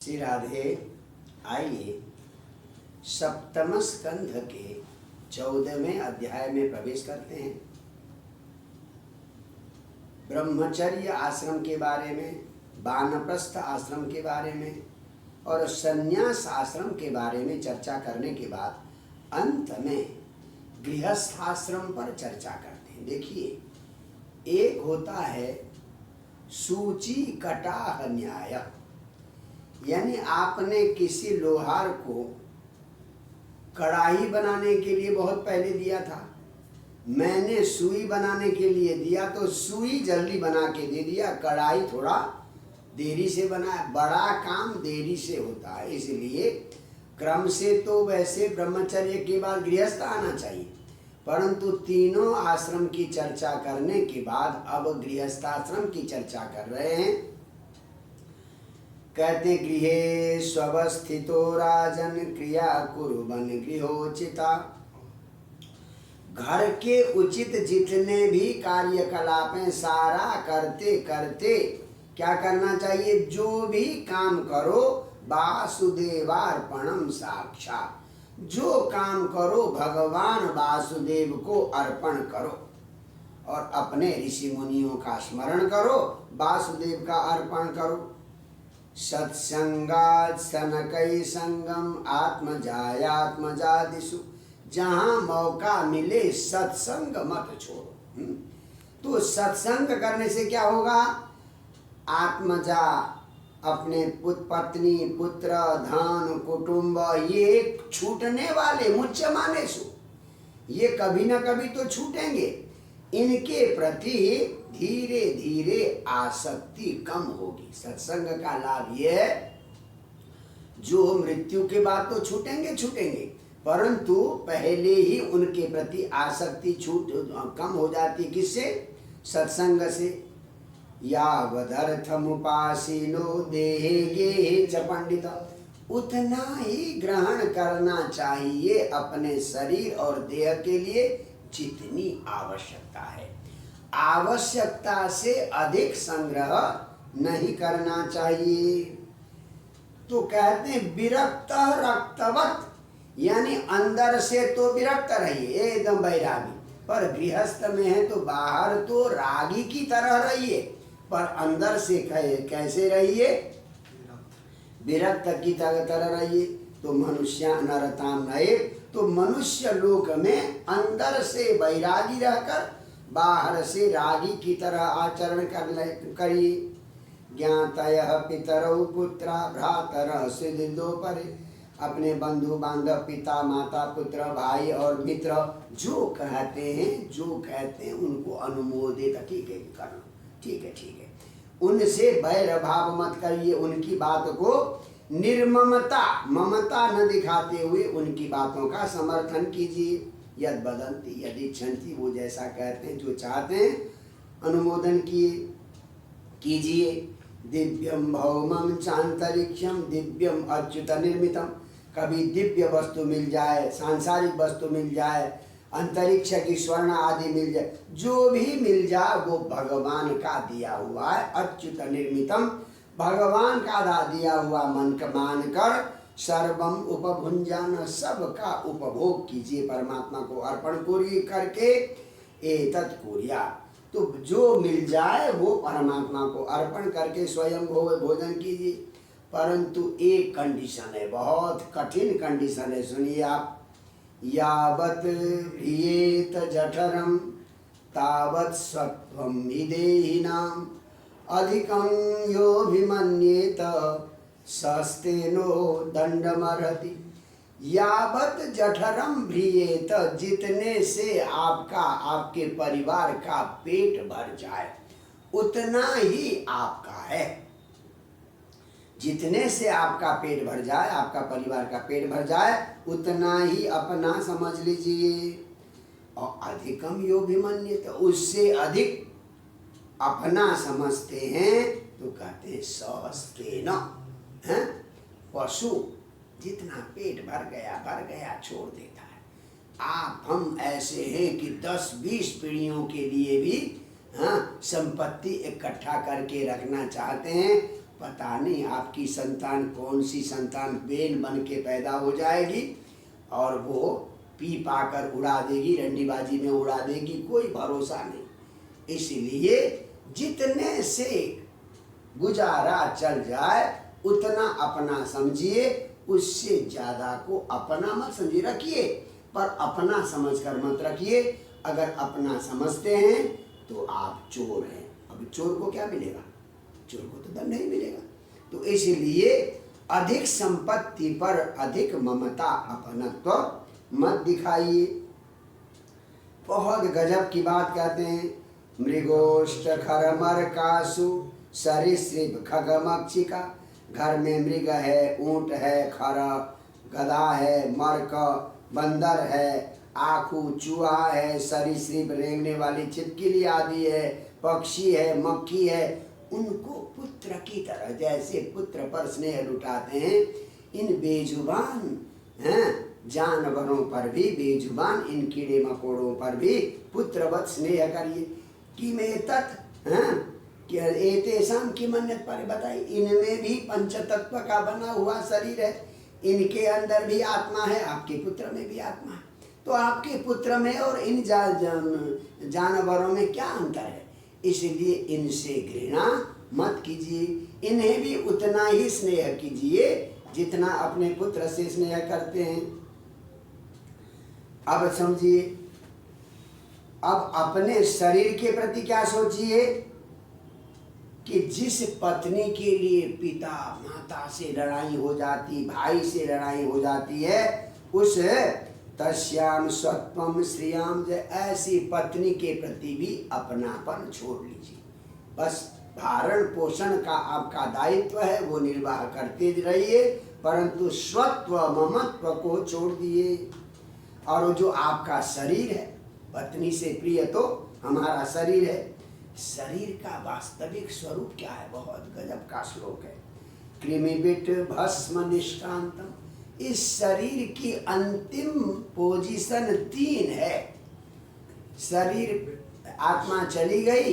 श्री राधे। आइए सप्तम स्कंध के 14वें अध्याय में प्रवेश करते हैं। ब्रह्मचर्य आश्रम के बारे में, वानप्रस्थ आश्रम के बारे में और संन्यास आश्रम के बारे में चर्चा करने के बाद अंत में गृहस्थ आश्रम पर चर्चा करते हैं। देखिए, एक होता है सूची कटाह न्याय, यानी आपने किसी लोहार को कढ़ाई बनाने के लिए बहुत पहले दिया था, मैंने सुई बनाने के लिए दिया तो सुई जल्दी बना के दे दिया, कढ़ाई थोड़ा देरी से बनाया। बड़ा काम देरी से होता है, इसलिए क्रम से तो वैसे ब्रह्मचर्य के बाद गृहस्थ आना चाहिए, परंतु तीनों आश्रम की चर्चा करने के बाद अब गृहस्थाश्रम की चर्चा कर रहे हैं। कहते गृहे स्वस्थितो राजन क्रिया कुर्वन् गृहोचिता। घर के उचित जितने भी कार्यकलाप हैं सारा करते करते क्या करना चाहिए, जो भी काम करो वासुदेवार्पणम साक्षात, जो काम करो भगवान वासुदेव को अर्पण करो और अपने ऋषि मुनियों का स्मरण करो, वासुदेव का अर्पण करो। सत्संगात् सनकै संगम आत्मजायात्मजादिषु, जहाँ मौका मिले सत्संग मत छोड़ो। तो सत्संग करने से क्या होगा, आत्मजा अपने पत्नी पुत्र धन कुटुंब ये छूटने वाले मुच्यमानेषु, ये कभी न कभी तो छूटेंगे, इनके प्रति धीरे धीरे आसक्ति कम होगी। सत्संग का लाभ ये है, जो मृत्यु के बाद तो छूटेंगे, परंतु पहले ही उनके प्रति आसक्ति कम हो जाती। किससे? सत्संग से। यावदर्थमुपासीनो देहे गेहे च पंडित, उतना ही ग्रहण करना चाहिए अपने शरीर और देह के लिए जितनी आवश्यकता है। आवश्यकता से अधिक संग्रह नहीं करना चाहिए। तो कहते हैं विरक्त रक्तवत, यानी अंदर से तो विरक्त रहिए, एकदम बैरागी, पर गृहस्थ में है तो बाहर तो रागी की तरह रहिए, पर अंदर से कैसे रहिए, विरक्त की तरह रहिए। तो मनुष्य नरताम नए, तो मनुष्य लोक में अंदर से बैरागी रहकर बाहर से रागी की तरह आचरण करिए। ज्ञातयः पितरौ पुत्रा भ्रातरः सुहृदो परे, अपने बंधु बांधव पिता माता पुत्र भाई और मित्र जो कहते हैं उनको अनुमोदित ठीक है करना, ठीक है, उनसे बैर भाव मत करिए, उनकी बात को निर्ममता ममता न दिखाते हुए उनकी बातों का समर्थन कीजिए। यद बदंती यदि इच्छन्ति, वो जैसा कहते हैं जो चाहते हैं अनुमोदन कीजिए। दिव्यम भौमम चांतरिक्षम दिव्यम अच्युत निर्मितम, कभी दिव्य वस्तु मिल जाए, सांसारिक वस्तु मिल जाए, अंतरिक्ष की स्वर्ण आदि मिल जाए, जो भी मिल जाए वो भगवान का दिया हुआ है। अच्युत निर्मितम, भगवान का दिया हुआ मन का मानकर सर्वम उपभुंजान, सबका उपभोग कीजिए, परमात्मा को अर्पण करके एतत् कुर्या, तो जो मिल जाए वो परमात्मा को अर्पण करके स्वयं भोजन कीजिए। परंतु एक कंडीशन है, बहुत कठिन कंडीशन है, सुनिए आप। यावत् प्रियेत जठरम तावत् सत्वम विदेहिनाम, अधिकं योऽभिमन्येत सस्तेनो दंडमर्हति। यावत् जठरम भ्रियेत, जितने से आपके परिवार का पेट भर जाए उतना ही आपका है। जितने से आपका पेट भर जाए, आपका परिवार का पेट भर जाए उतना ही अपना समझ लीजिए। और अधिकम योऽभिमन्येत, उससे अधिक अपना समझते हैं तो कहते हैं सस्तेन, पशु जितना पेट भर गया छोड़ देता है। आप हम ऐसे हैं कि 10-20 पीढ़ियों के लिए भी संपत्ति इकट्ठा करके रखना चाहते हैं, पता नहीं आपकी संतान कौन सी संतान बेन बन के पैदा हो जाएगी और वो पी पाकर उड़ा देगी, रंडीबाजी में उड़ा देगी, कोई भरोसा नहीं। इसलिए जितने से गुजारा चल जाए उतना अपना समझिए, उससे ज्यादा को अपना मत समझिए। रखिए पर अपना समझकर मत रखिए। अगर अपना समझते हैं तो आप चोर हैं। अब चोर को क्या मिलेगा? चोर को तो दंड नहीं मिलेगा। तो इसलिए अधिक संपत्ति पर अधिक ममता अपनत्व मत दिखाइए। बहुत गजब की बात कहते हैं, मृगोष्ठ खरमर कासु सरीसृप खगमक्षिका। घर में मृग है, ऊंट है, खर गधा है, मर्क बंदर है, आखू चूहा है, सरीसृप रेंगने वाली छिपकली आदि है, पक्षी है, मक्खी है, उनको पुत्र की तरह जैसे पुत्र पर स्नेह लुटाते हैं, इन बेजुबान जानवरों पर भी, बेजुबान इन कीड़े मकोड़ों पर भी पुत्रवत स्नेह करिए। कि में तत् एतेषां किमन्यत् पर बताइए, इनमें भी पंचतत्व का बना हुआ शरीर है, इनके अंदर भी आत्मा है, आपके पुत्र में भी आत्मा है। तो आपके पुत्र में और इन जानवरों में क्या अंतर है? इसलिए इनसे घृणा मत कीजिए, इन्हें भी उतना ही स्नेह कीजिए जितना अपने पुत्र से स्नेह करते हैं। अब समझिए, अब अपने शरीर के प्रति क्या सोचिए कि जिस पत्नी के लिए पिता माता से लड़ाई हो जाती, भाई से लड़ाई हो जाती है, उस तस्याम स्वत्वम श्रियाम, ऐसी पत्नी के प्रति भी अपनापन छोड़ लीजिए। बस भारण पोषण का आपका दायित्व है, वो निर्वाह करते रहिए, परंतु स्वत्व ममत्व को छोड़ दिए। और वो जो आपका शरीर है, पत्नी से प्रिय तो हमारा शरीर है। शरीर का वास्तविक स्वरूप क्या है? बहुत गजब का श्लोक है, कृमिबिट भस्म निष्ठांतम। इस शरीर की अंतिम पोजीशन 3 है। शरीर आत्मा चली गई,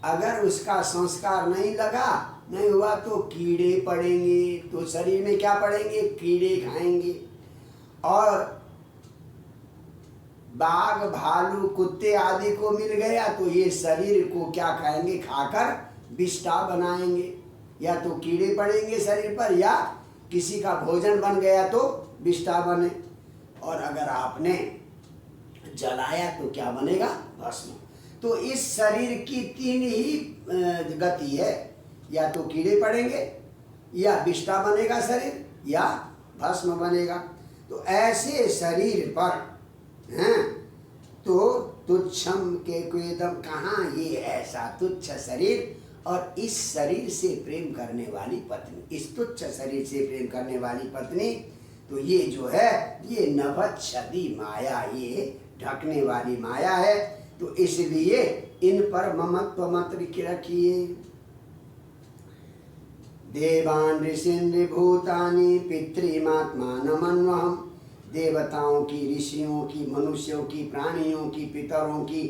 अगर उसका संस्कार नहीं लगा, नहीं हुआ तो कीड़े पड़ेंगे, तो शरीर में क्या पड़ेंगे? कीड़े खाएंगे। और बाघ भालू कुत्ते आदि को मिल गया तो ये शरीर को क्या खाएंगे? खाकर विष्ठा बनाएंगे, या तो कीड़े पड़ेंगे शरीर पर, या किसी का भोजन बन गया तो विष्ठा बने। और अगर आपने जलाया तो क्या बनेगा? भस्म। तो इस शरीर की 3 ही गति है, या तो कीड़े पड़ेंगे, या विष्ठा बनेगा शरीर, या भस्म बनेगा। तो ऐसे शरीर पर तो तुच्छम के क्वेदम, कहाँ ये ऐसा तुच्छ शरीर और इस शरीर से प्रेम करने वाली पत्नी, इस तुच्छ शरीर से प्रेम करने वाली पत्नी, तो ये जो है ये नभच्छदी माया, ये ढकने वाली माया है। तो इसलिए इन पर ममत्व मत रखिए। देवान ऋषिन्द्र भूतानि पितृमात्मानमन्वहम्, देवताओं की, ऋषियों की, मनुष्यों की, प्राणियों की, पितरों की,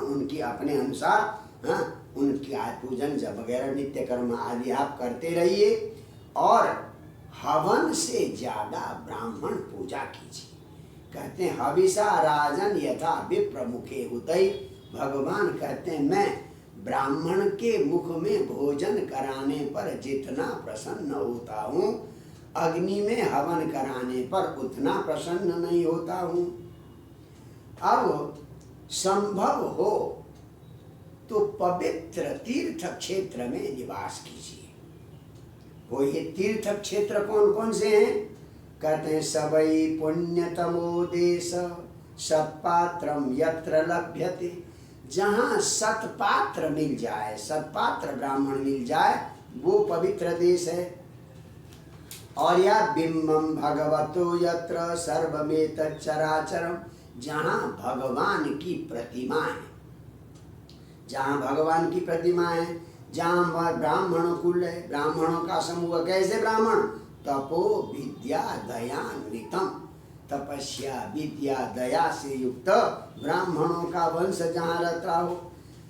उनकी अपने अनुसार उनकी पूजन जब वगैरह नित्य कर्म आदि आप करते रहिए। और हवन से ज्यादा ब्राह्मण पूजा कीजिए। कहते हैं हविषा राजन यथा विप्रमुखे हुतई। भगवान कहते हैं मैं ब्राह्मण के मुख में भोजन कराने पर जितना प्रसन्न होता हूँ, अग्नि में हवन कराने पर उतना प्रसन्न नहीं होता हूँ। अब संभव हो तो पवित्र तीर्थ क्षेत्र में निवास कीजिए। वो ये तीर्थ क्षेत्र कौन कौन से हैं? कहते हैं सबई पुण्यतमो देश सत्पात्रम यत्र लभ्यते। जहाँ सत्पात्र मिल जाए, सत्पात्र ब्राह्मण मिल जाए, वो पवित्र देश है। और या बिंबम भगवतो यत्र सर्वमेतत् चराचरम, जहाँ भगवान की प्रतिमा है, जहाँ भगवान की प्रतिमा है, जहाँ ब्राह्मण कुल है, ब्राह्मणों का समूह। कैसे ब्राह्मण? तपो विद्या दयान्वितम, तपस्या विद्या दया से युक्त ब्राह्मणों का वंश जहाँ रहता हो।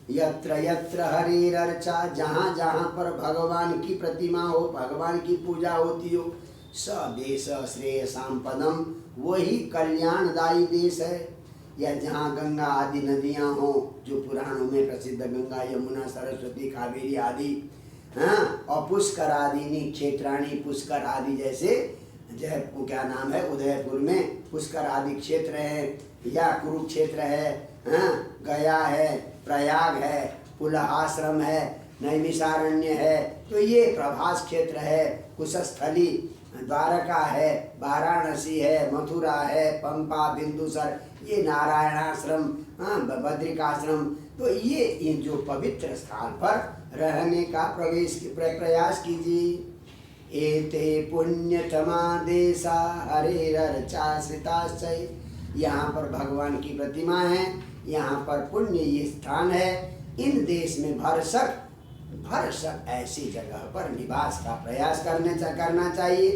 यत्र यत्र हरिरर्चा, जहाँ जहाँ पर भगवान की प्रतिमा हो, भगवान की पूजा होती हो, स देश श्रेयसाम पदम, वही कल्याणदायी देश है। या जहाँ गंगा आदि नदियाँ हो, जो पुराणों में प्रसिद्ध गंगा यमुना सरस्वती कावेरी आदि, हाँ, और पुष्कर आदि क्षेत्राणी, पुष्कर आदि जैसे जयपुर क्या नाम है, उदयपुर में पुष्कर आदि क्षेत्र है, या कुरुक्षेत्र है, हाँ, गया है, प्रयाग है, पुलहाश्रम है, नैमिषारण्य है, तो ये प्रभास क्षेत्र है, कुशस्थली, द्वारका है, वाराणसी है, मथुरा है, पंपा, बिंदुसर, ये नारायणाश्रम, हाँ, बद्रिकाश्रम, तो ये जो पवित्र स्थान पर रहने का प्रयास कीजिए। एते पुण्यतमा देशा हरेरर्चाश्रिताश्चै, यहाँ पर भगवान की प्रतिमा है, यहाँ पर पुण्य ये स्थान है। इन देश में भरसक ऐसी जगह पर निवास का प्रयास करना चाहिए।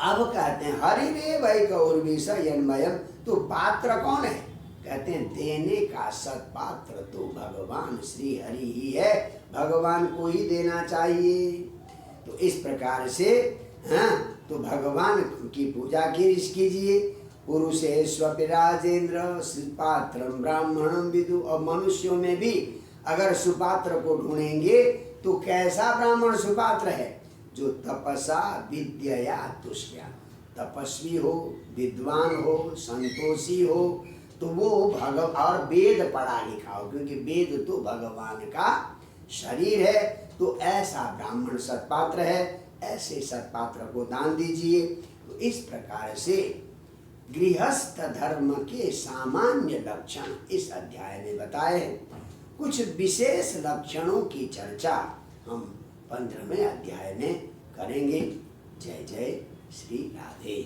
अब कहते हैं हरिरे वै गौरवीश यन्मयम, तो पात्र कौन है? कहते हैं देने का सत्पात्र तो भगवान श्री हरि ही है, भगवान को ही देना चाहिए। तो इस प्रकार से, हाँ, तो भगवान की पूजा कीजिए। पुरुषेष्वपि राजेंद्र सुपात्रम ब्राह्मणम विदु, और मनुष्यों में भी अगर सुपात्र को ढूंढेंगे तो कैसा ब्राह्मण सुपात्र है? जो तपसा विद्या तुष्या, तपस्वी हो, विद्वान हो, संतोषी हो, तो वो और वेद पढ़ा लिखा हो, क्योंकि वेद तो भगवान का शरीर है। तो ऐसा ब्राह्मण सत्पात्र है, ऐसे सत्पात्र को दान दीजिए। तो इस प्रकार से गृहस्थ धर्म के सामान्य लक्षण इस अध्याय में बताए हैं। कुछ विशेष लक्षणों की चर्चा हम 15वें अध्याय में करेंगे। जय जय श्री राधे।